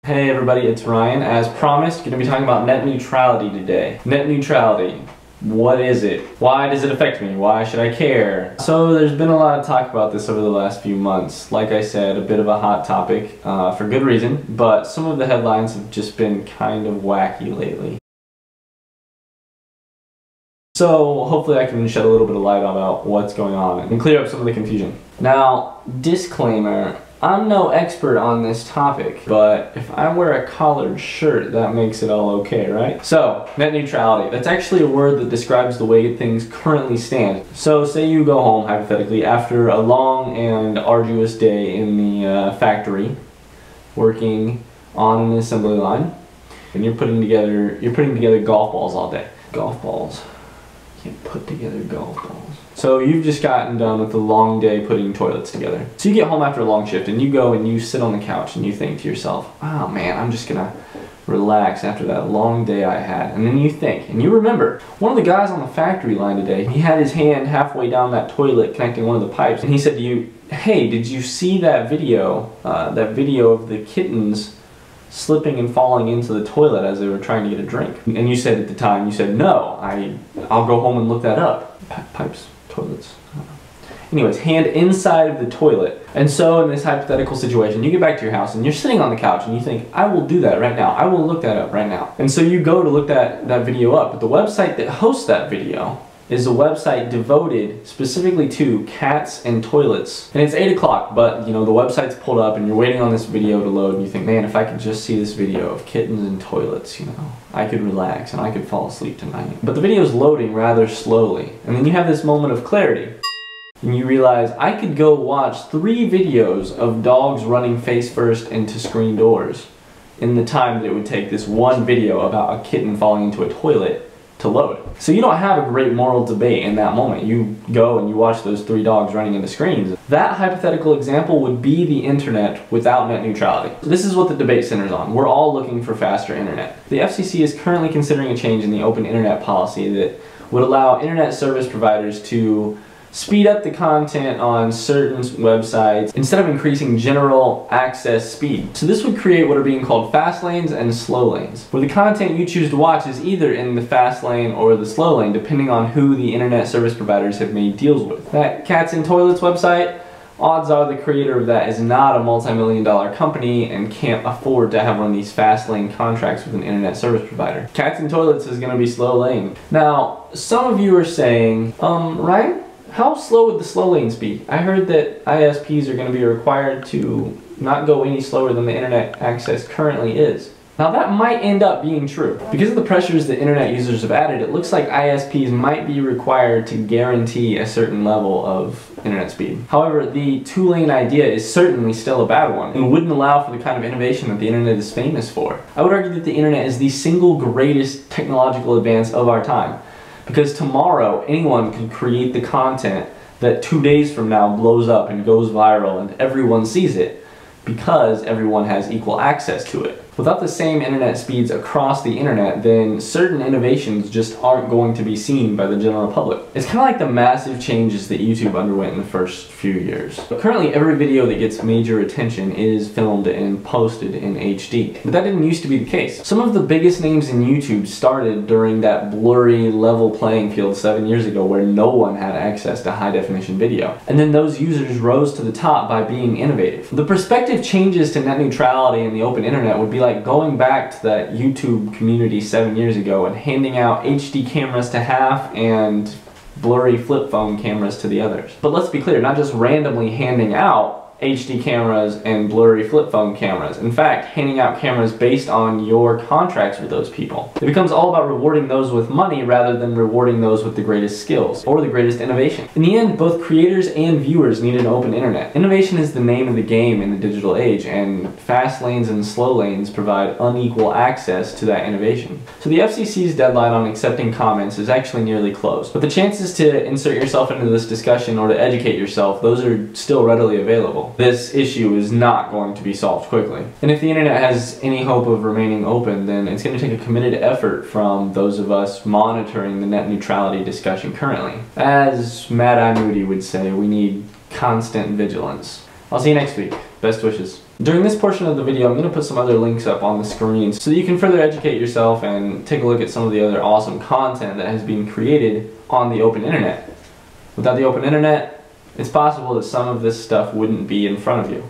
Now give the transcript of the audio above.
Hey everybody, it's Ryan. As promised, going to be talking about net neutrality today. Net neutrality. What is it? Why does it affect me? Why should I care? So there's been a lot of talk about this over the last few months. Like I said, a bit of a hot topic for good reason, but some of the headlines have just been kind of wacky lately. So hopefully I can shed a little bit of light about what's going on and clear up some of the confusion. Now, disclaimer, I'm no expert on this topic, but if I wear a collared shirt, that makes it all okay, right? So, net neutrality. That's actually a word that describes the way things currently stand. So, say you go home, hypothetically, after a long and arduous day in the factory, working on an assembly line, and you're putting together golf balls all day. Golf balls. You can't put together golf balls. So you've just gotten done with a long day putting toilets together. So you get home after a long shift and you go and you sit on the couch and you think to yourself, oh man, I'm just gonna relax after that long day I had. And then you think, and you remember, one of the guys on the factory line today, he had his hand halfway down that toilet connecting one of the pipes, and he said to you, hey, did you see that video of the kittens slipping and falling into the toilet as they were trying to get a drink? And you said at the time, you said, no, I'll go home and look that up. Pipes. Toilets. Anyways, hand inside of the toilet. And so in this hypothetical situation, you get back to your house and you're sitting on the couch and you think, I will do that right now. I will look that up right now. And so you go to look that video up, but the website that hosts that video is a website devoted specifically to cats and toilets. And it's 8 o'clock, but you know, the website's pulled up and you're waiting on this video to load and you think, man, if I could just see this video of kittens and toilets, you know, I could relax and I could fall asleep tonight. But the video's loading rather slowly. And then you have this moment of clarity. And you realize, I could go watch 3 videos of dogs running face first into screen doors in the time that it would take this one video about a kitten falling into a toilet to load. So you don't have a great moral debate in that moment. You go and you watch those 3 dogs running into screens. That hypothetical example would be the internet without net neutrality. This is what the debate centers on. We're all looking for faster internet. The FCC is currently considering a change in the open internet policy that would allow internet service providers to speed up the content on certain websites instead of increasing general access speed. So this would create what are being called fast lanes and slow lanes, where the content you choose to watch is either in the fast lane or the slow lane, depending on who the internet service providers have made deals with. That Cats and Toilets website, odds are the creator of that is not a multi-million-dollar company and can't afford to have one of these fast lane contracts with an internet service provider. Cats and Toilets is going to be slow lane. Now, some of you are saying, Ryan, how slow would the slow lanes be? I heard that ISPs are going to be required to not go any slower than the internet access currently is. Now that might end up being true. Because of the pressures that internet users have added, it looks like ISPs might be required to guarantee a certain level of internet speed. However, the 2-lane idea is certainly still a bad one and wouldn't allow for the kind of innovation that the internet is famous for. I would argue that the internet is the single greatest technological advance of our time. Because tomorrow, anyone can create the content that 2 days from now blows up and goes viral and everyone sees it because everyone has equal access to it. Without the same internet speeds across the internet, then certain innovations just aren't going to be seen by the general public. It's kind of like the massive changes that YouTube underwent in the first few years. But currently, every video that gets major attention is filmed and posted in HD. But that didn't used to be the case. Some of the biggest names in YouTube started during that blurry level playing field 7 years ago where no one had access to high-definition video. And then those users rose to the top by being innovative. The prospective changes to net neutrality in the open internet would be like going back to that YouTube community 7 years ago and handing out HD cameras to half and blurry flip phone cameras to the others. But let's be clear, not just randomly handing out HD cameras and blurry flip phone cameras. In fact, handing out cameras based on your contracts with those people. It becomes all about rewarding those with money rather than rewarding those with the greatest skills or the greatest innovation. In the end, both creators and viewers need an open internet. Innovation is the name of the game in the digital age, and fast lanes and slow lanes provide unequal access to that innovation. So the FCC's deadline on accepting comments is actually nearly closed. But the chances to insert yourself into this discussion or to educate yourself, those are still readily available. This issue is not going to be solved quickly. And if the internet has any hope of remaining open, then it's going to take a committed effort from those of us monitoring the net neutrality discussion currently. As Mad Eye Moody would say, we need constant vigilance. I'll see you next week. Best wishes. During this portion of the video, I'm going to put some other links up on the screen so that you can further educate yourself and take a look at some of the other awesome content that has been created on the open internet. Without the open internet, it's possible that some of this stuff wouldn't be in front of you.